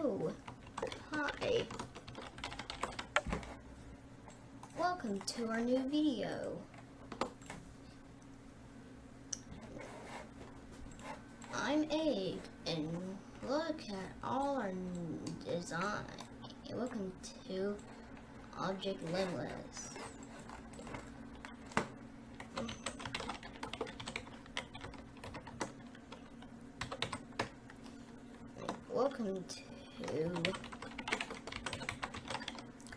Oh, hi. Welcome to our new video. I'm Egg, and look at all our design. Welcome to Object Limitless. Welcome to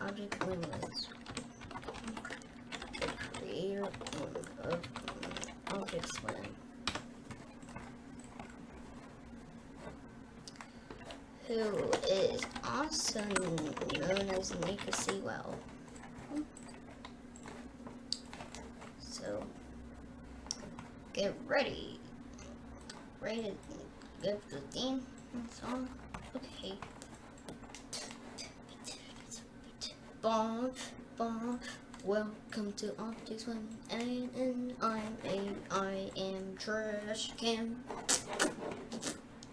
Object Limitless, the creator of Object Slim, who is also known as Nika Sewell. So, get ready. Ready to go for the theme song? Okay. Bon, welcome to Object Slim, and I am Trash Can.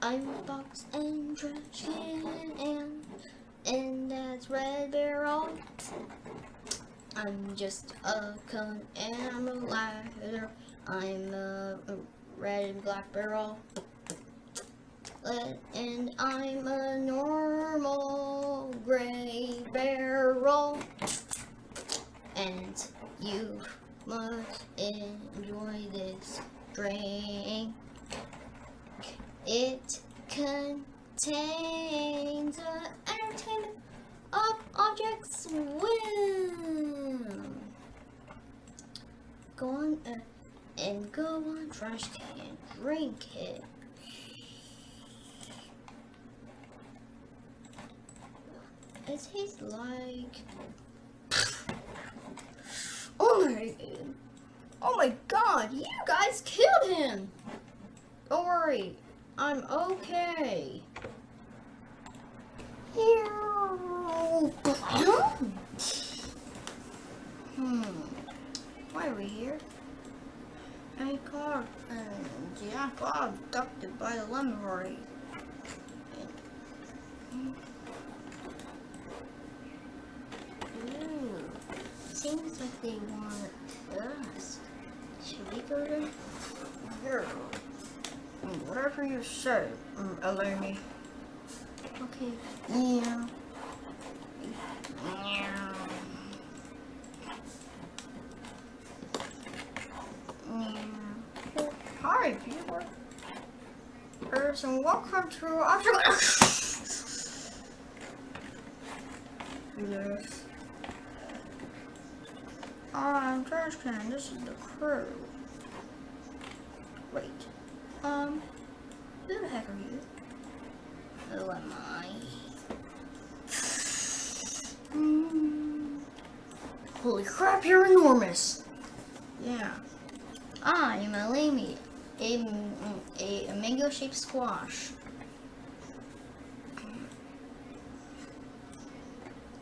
I'm a box and trash can, and that's Red Barrel. I'm just a cone and I'm a ladder. I'm a red and black barrel. And I'm a normal gray barrel. And you must enjoy this drink. It contains the entertainment of Object Swim. Go on and go on Trash Can, drink it. It tastes like, oh my god, you guys killed him. Don't worry, I'm okay. Why are we here? I got abducted by the lemon party. Ooh, seems like they want us. Should we go there? Here. Whatever you say, allow me. Okay. Yeah. Hi, people. And welcome to Yes. I'm Trash Can. This is the crew. Wait. Who the heck are you? Who am I? Holy crap, you're enormous! Yeah. I'm a lamey, a mango-shaped squash.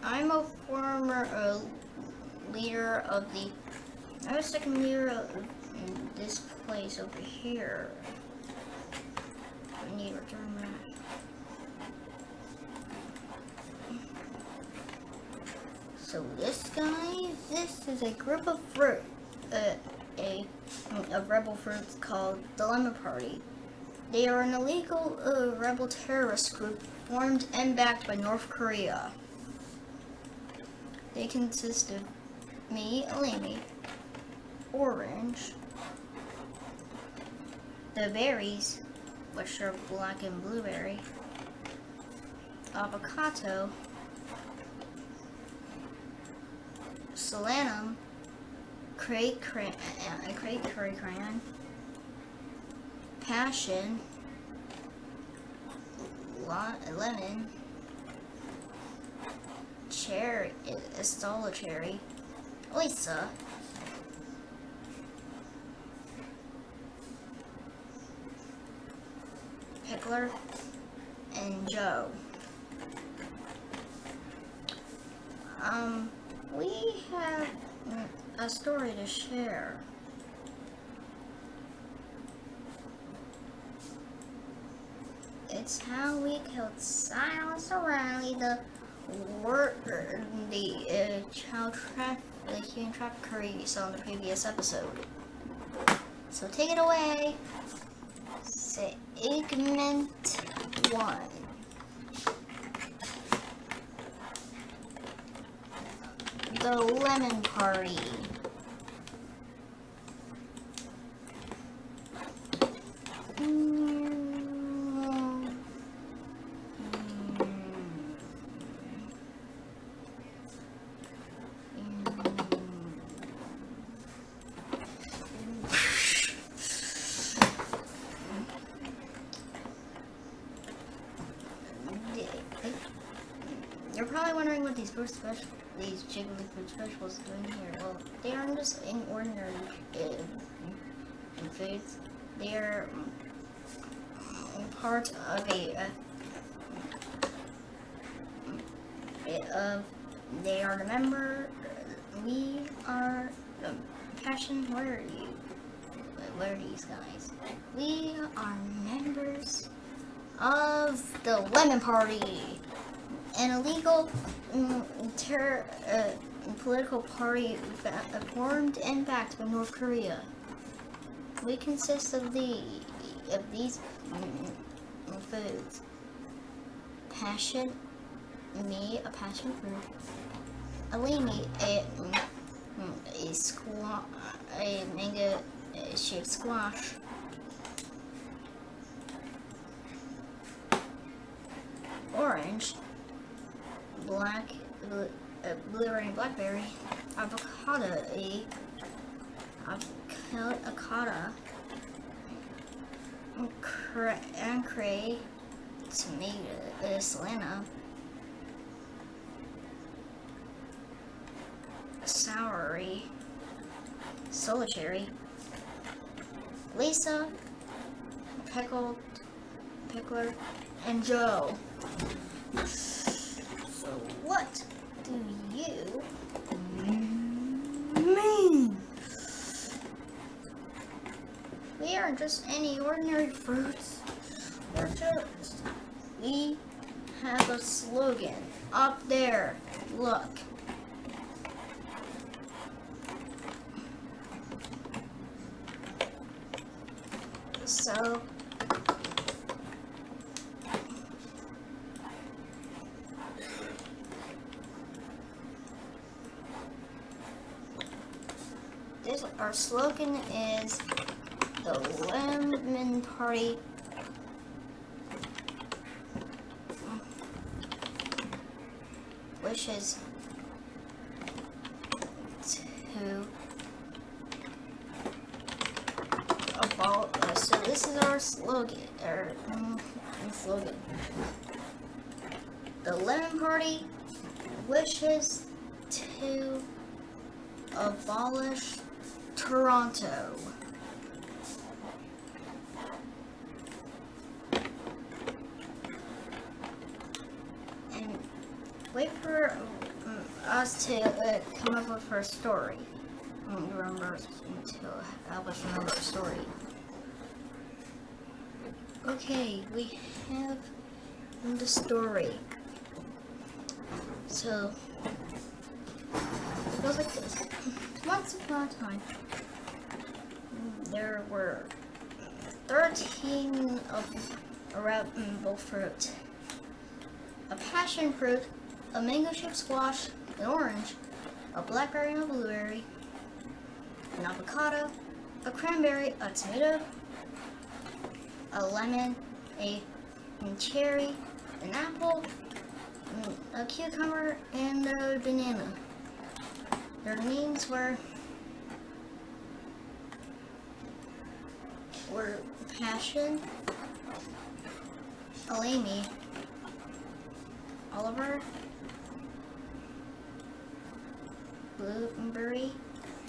I'm a former leader of the... I'm a second leader of this place over here. I need to return that. So this is a group of fruit, of rebel fruits called the Lemon Party. They are an illegal rebel terrorist group formed and backed by North Korea. They consist of me, Eleni, Orange, the berries, which are black and blueberry, avocado, solanum, crate curry crayon, passion, lemon, cherry, Estola cherry, Lisa, Pickler, and Joe. We have a story to share. It's how we killed Silence O'Reilly, the human trafficker you saw in the previous episode. So take it away. Segment 1. The Lemon Party. You're probably wondering what these jiggly fruit specials are doing here. Well, they aren't just any ordinary foods. They're part of they are the member. We are Passion. Where are you? Where are these guys? We are members of the Lemon Party, an illegal political party formed and backed by North Korea. We consist of these foods: passion, me, a passion fruit; alimi, a mango shaped squash; orange, blueberry and blackberry; avocado, and cray, tomato, selena; soury, solitary; Lisa, pickler, and Joe. So what do you mean? We aren't just any ordinary fruits. We have a slogan up there. Look. So our slogan is the Lemon Party wishes to abolish. So this is our slogan. The Lemon Party wishes to abolish Toronto. And wait for us to come up with our story. Remember to help us remember our story. Okay, we have the story. So it goes like this. Once upon a time, there were 13 available fruit: a passion fruit, a mango-shaped squash, an orange, a blackberry and a blueberry, an avocado, a cranberry, a tomato, a lemon, a cherry, an apple, a cucumber, and a banana. Their names were Passion, Alamy, Oliver, Blueberry,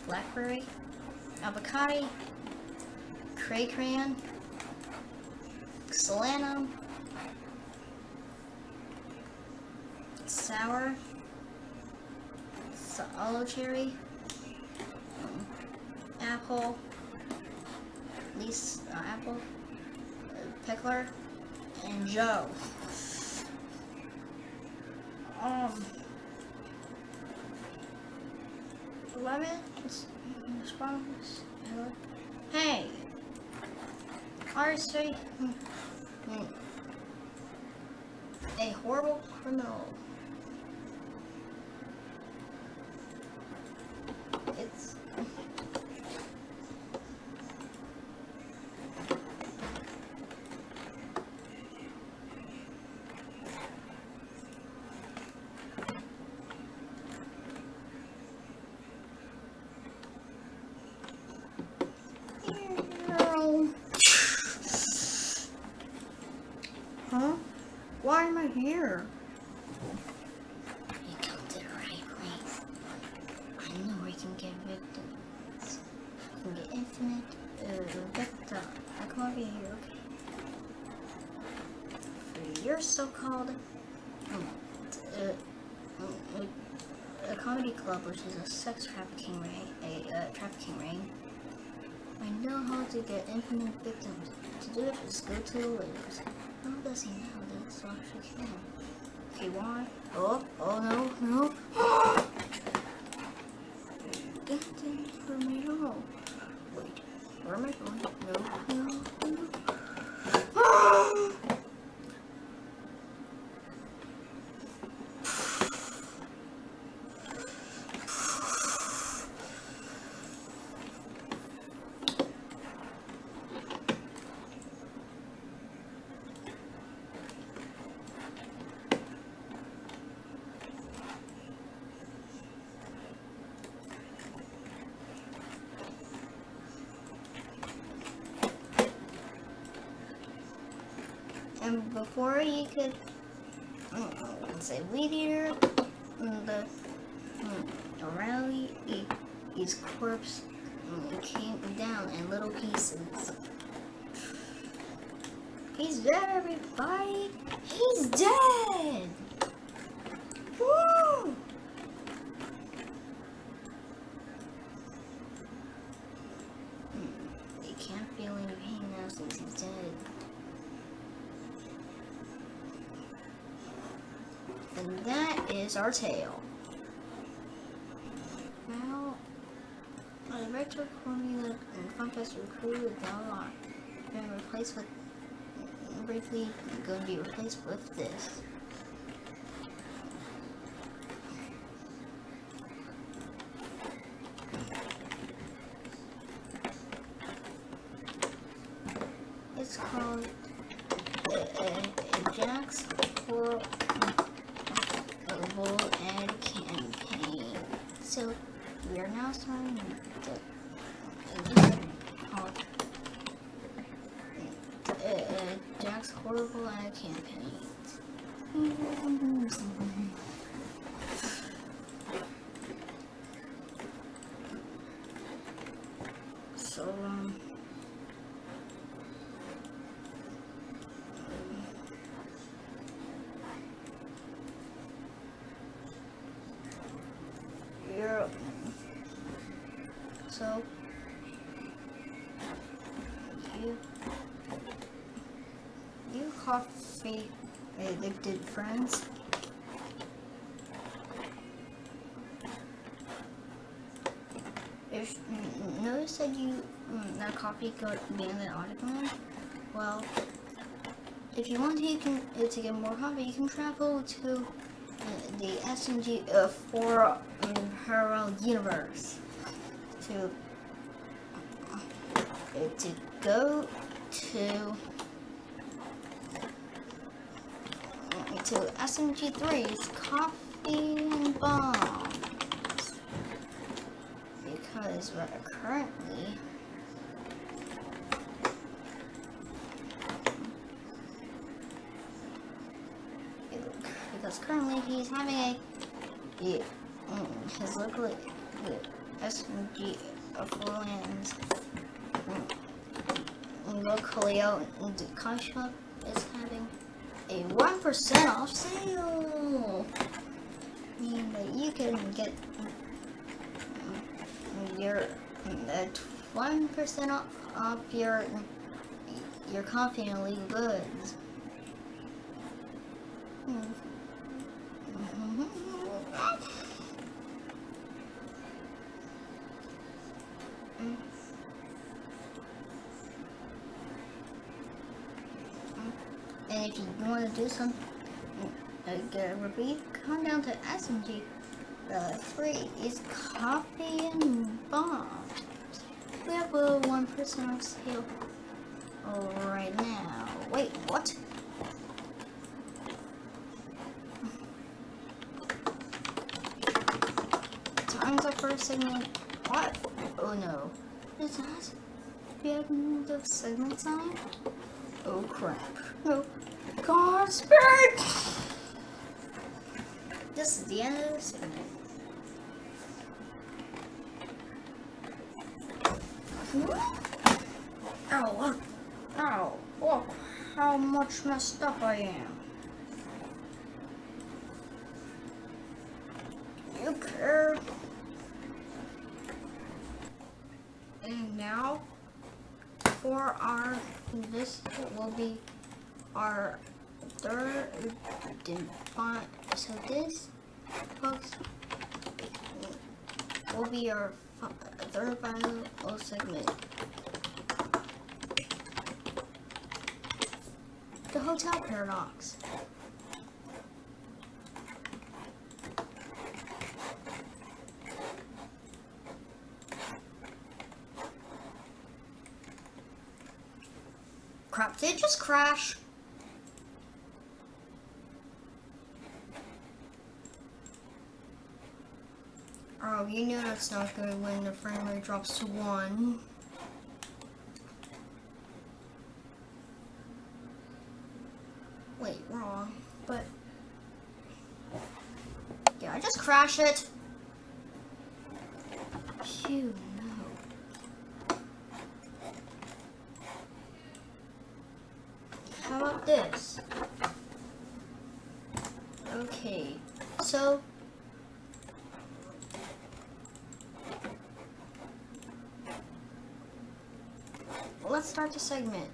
Blackberry, Avocado, Cray-Crayon, Solano, Sour, Olive Cherry, Apple, Pickler, and and Joe. Lemon? Hey! I say a horrible criminal. It's huh? Why am I here? You come to the right place. I know where you can get victims. You can get infinite victim. Now come over here, okay? For your so-called a comedy club, which is a sex trafficking ring, trafficking ring. I know how to get infinite victims. To do it, just go to the lawyers. How does he know that it's actually killing? Okay, why? Oh no, no. That didn't hurt me at all. Wait, where am I going? No, no, no. And before he could, say weed eater, the rally, his corpse came down in little pieces. He's dead, everybody! He's dead! Woo! He can't feel any pain now since he's dead. And that is our tale. Now, the retro formula and compass recruited down been replaced with, briefly going to be replaced with this. It's called Jack's Horrible Ad Campaign. So we are now starting called Jack's Horrible Ad Campaign. So so you coffee addicted friends, if notice that that coffee got banned in Ottoman, well, if you want to, you can to get more coffee, you can travel to the SMG for parallel universe to go to SMG3's Coffee and Bombs, because currently he's having his local SMG of lands locally out in the coffee shop is having a 1% off sale. Meaning that you can get your 1% off your coffee and illegal goods. And if you want to do some, repeat, come down to SMG. 3 is coffee and bombs. We have a 1% of sale right now. Wait, what? Time's up for a segment. What? Oh no. Is that the end of segment sign? Oh crap. No. God, spirit! This is the end of the segment. Ow, look. Ow, look how much messed up I am. You care? And now, for this will be our third define. So this, folks, will be our third final segment. The hotel paradox. Crap, did it just crash? Oh, you know that's not good when the frame rate drops to 1. Wait, wrong. But yeah, I just crashed it. Phew, no. How about this? Okay, so let's start the segment.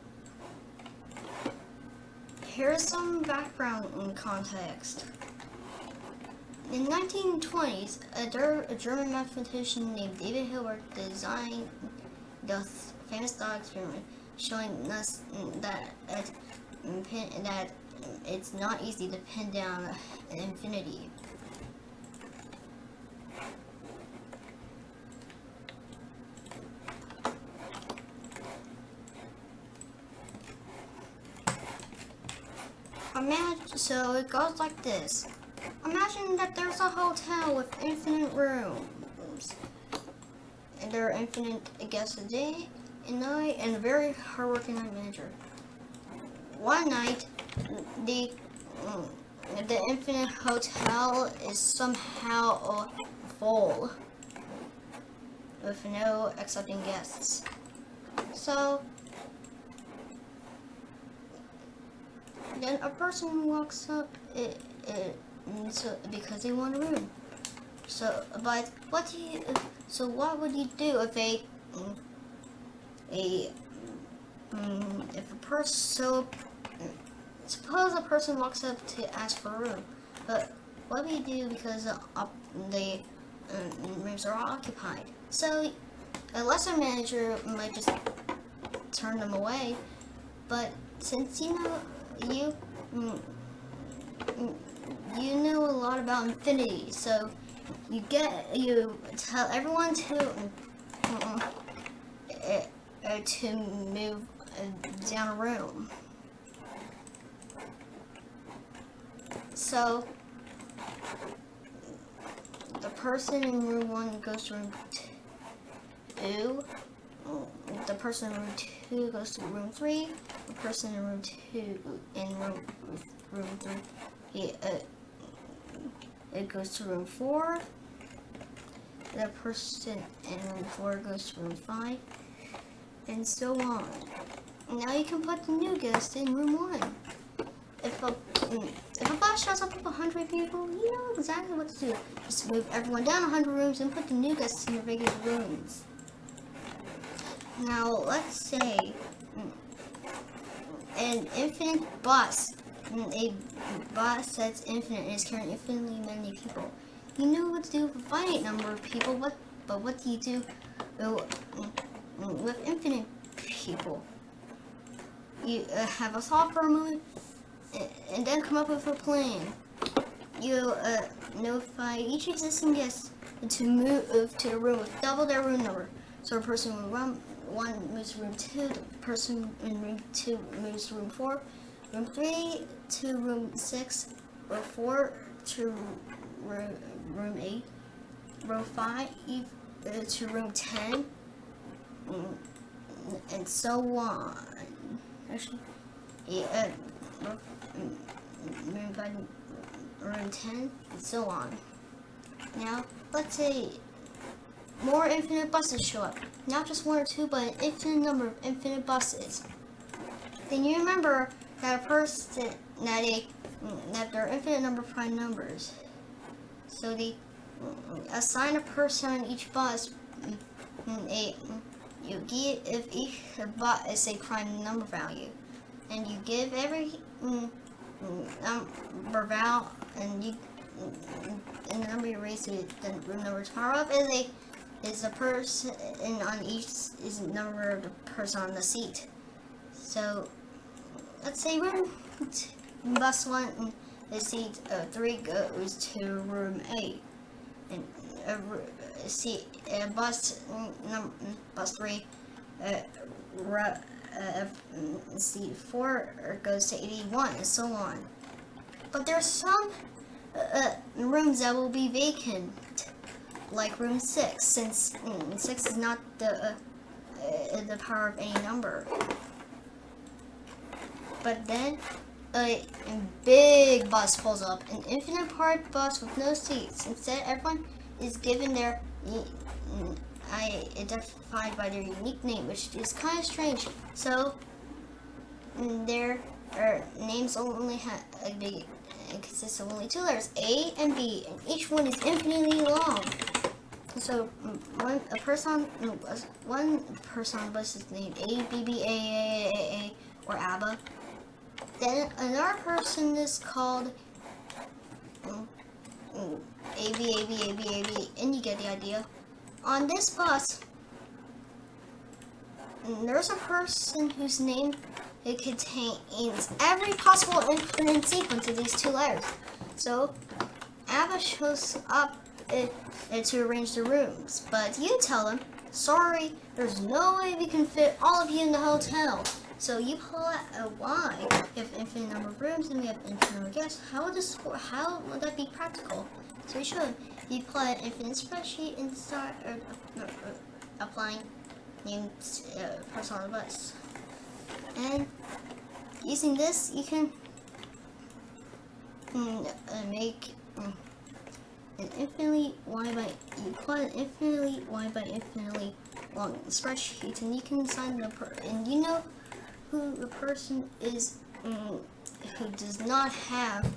Here's some background and context. In the 1920s, a German mathematician named David Hilbert designed the famous thought experiment, showing us that it's not easy to pin down an infinity. So it goes like this. Imagine that there's a hotel with infinite rooms. And there are infinite guests a day and night, and a very hardworking night manager. One night, the infinite hotel is somehow full with no accepting guests. So then a person walks up because they want a room. So, but what would you do if suppose a person walks up to ask for a room, but what do you do because the rooms are occupied? So a lesser manager might just turn them away, but since you know a lot about infinity, so you tell everyone to move down a room. So the person in room 1 goes to room 2. The person in room 2 goes to room 3. The person in room 2 room 3 it goes to room 4. The person in room 4 goes to room 5, and so on. Now you can put the new guest in room 1. If a bus shows up with 100 people, you know exactly what to do. Just move everyone down 100 rooms and put the new guests in the regular rooms. Now let's say an infinite bus. A bus that's infinite and is carrying infinitely many people. You know what to do with a finite number of people, but what do you do with infinite people? You have us all for a moment. and then come up with a plan. You notify each existing guest to move to the room with double their room number. So the person in room 1 moves to room 2, the person in room 2 moves to room 4, room 3 to room 6, room 4 to room 8, room 5 to room 10, and so on. Actually, room 10, and so on. Now, let's say more infinite buses show up. Not just 1 or 2, but an infinite number of infinite buses. Then you remember that that there are infinite number of prime numbers. So they assign a person on each bus you give if each bus is a prime number value, and you give every number value, and the number you raise to the room number to power up is the person on each is the number of the person on the seat. So let's say bus 1, the seat 3 goes to room 8, and bus 3 seat 4 goes to 81, and so on. But there's some rooms that will be vacant, like room 6, since 6 is not the power of any number. But then a big bus pulls up, an infinite part bus with no seats. Instead, everyone is given their identified by their unique name, which is kind of strange. So their names only consists of only 2 letters, A and B, and each one is infinitely long. So one person on the bus is named A, B, B, A, or ABBA. Then another person is called A, B, and you get the idea. On this bus, there's a person whose name contains every possible infinite sequence of these 2 letters. So ABBA shows up to arrange the rooms, but you tell them, sorry, there's no way we can fit all of you in the hotel. So you pull out a Y. We have infinite number of rooms and we have infinite number of guests. How would that be practical? So you should. You apply an infinite spreadsheet and start applying names person on the bus. And using this, you can make an infinitely Y by infinitely long spreadsheet, and you can assign and you know who the person is who does not have.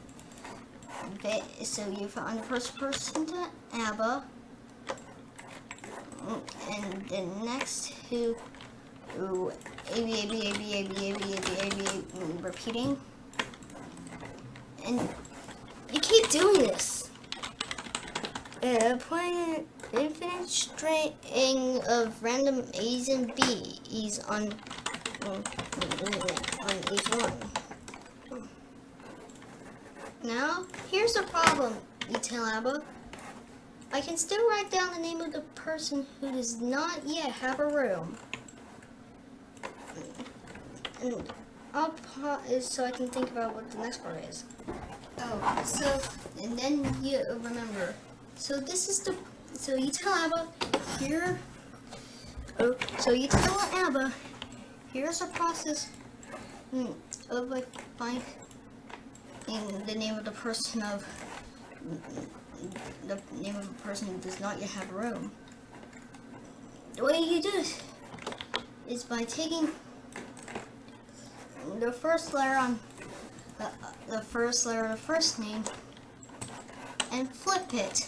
So you find the first person to ABBA, and the next who A, repeating, and you keep doing this. Applying an infinite string of random A's and B's on each one. Now, here's the problem, you tell ABBA. I can still write down the name of the person who does not yet have a room. And I'll pause so I can think about what the next part is. And then you remember. So this is so you tell ABBA, here's a process of finding the name of the person who does not yet have a room. The way you do this is by taking the first letter of the first name and flip it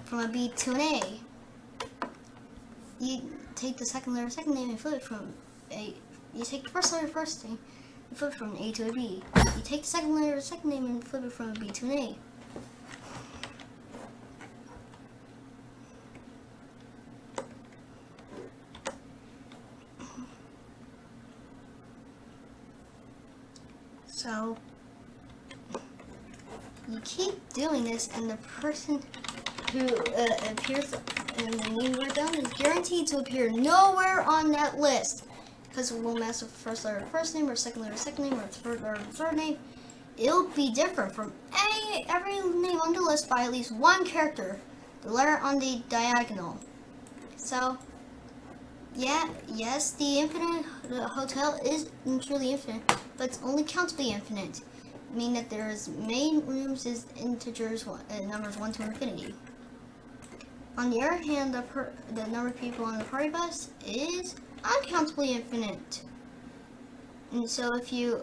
from a B to an A. You take the second letter of second name and flip it from A. You take the first letter of first name and flip it from an A to a B. You take the second letter of second name and flip it from a B to an A. So you keep doing this, and the person who appears in the name we're done is guaranteed to appear nowhere on that list. Because it won't match the first letter of the first name, or second letter of the second name, or third letter of the third name. It'll be different from every name on the list by at least one character, the letter on the diagonal. So, yeah, yes, the hotel is truly infinite, but it's only countably infinite, meaning that there's main rooms is integers, numbers 1 to infinity. On the other hand, the number of people on the party bus is uncountably infinite. And so if you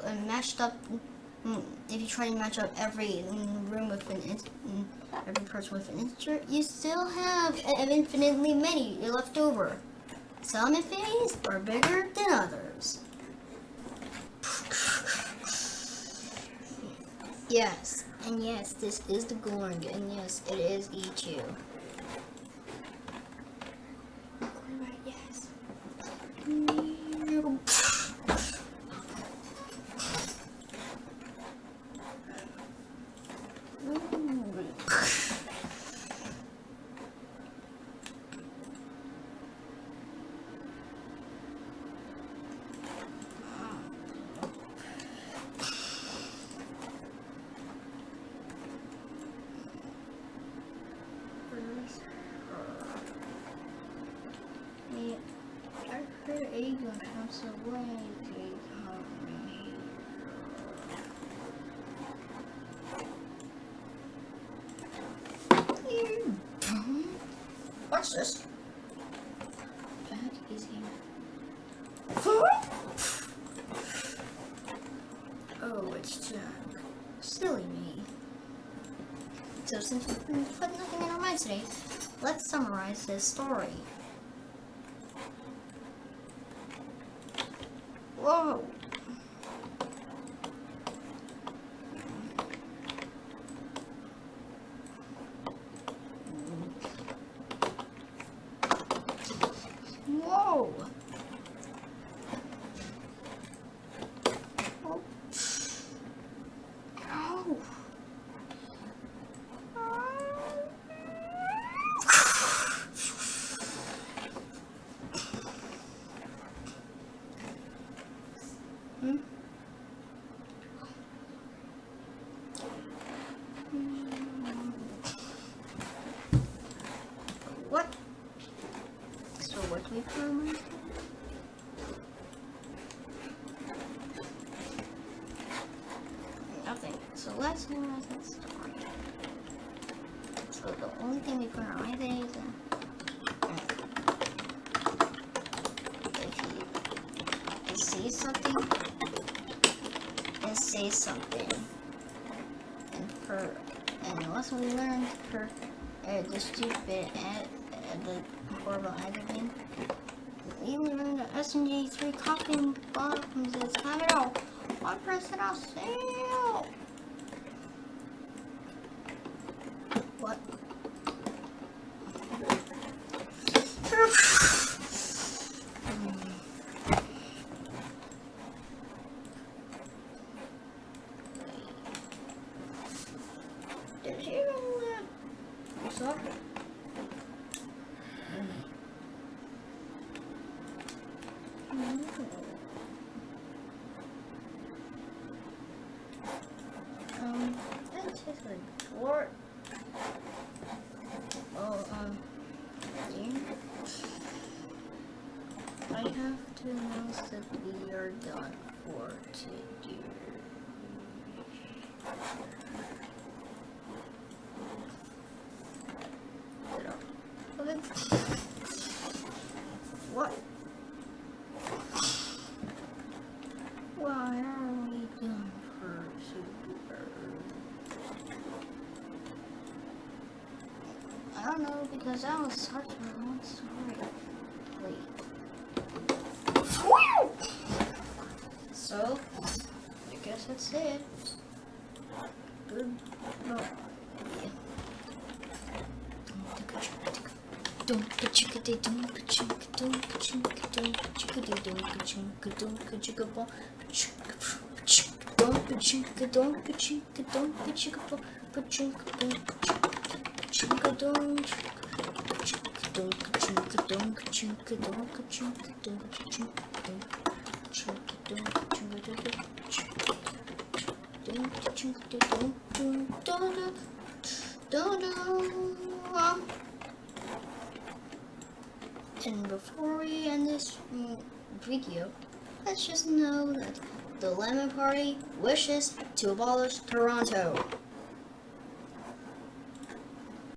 if you try to match up every room with every person with an integer, you still have infinitely many left over. Some infinities are bigger than others. Yes, and yes, this is the Gorg, and yes, it is E2. Yes. Eagle comes away, what's this? That is here. Oh, it's Jack. Silly me. So since we put nothing in our minds today, let's summarize this story. Whoa! Whoa! Oh. Ow! What? So what do we promise? Nothing. So let's summarize that story. So the only thing we put on my thing is if he sees something, then say something. And the lesson we learned for the stupid the horrible admin, we learned that SNG3 copying bombs is have it all. 1% off sale. What? Did you know that? Sorry. That's just like short. Oh, yeah. I have to announce that we are done for today. Okay. What? Why are we done for super? I don't know, because that was such a long story. Wait. So, I guess that's it. Good. No. Yeah. And before we end this video, let's just know that the Lemon Party wishes to abolish Toronto.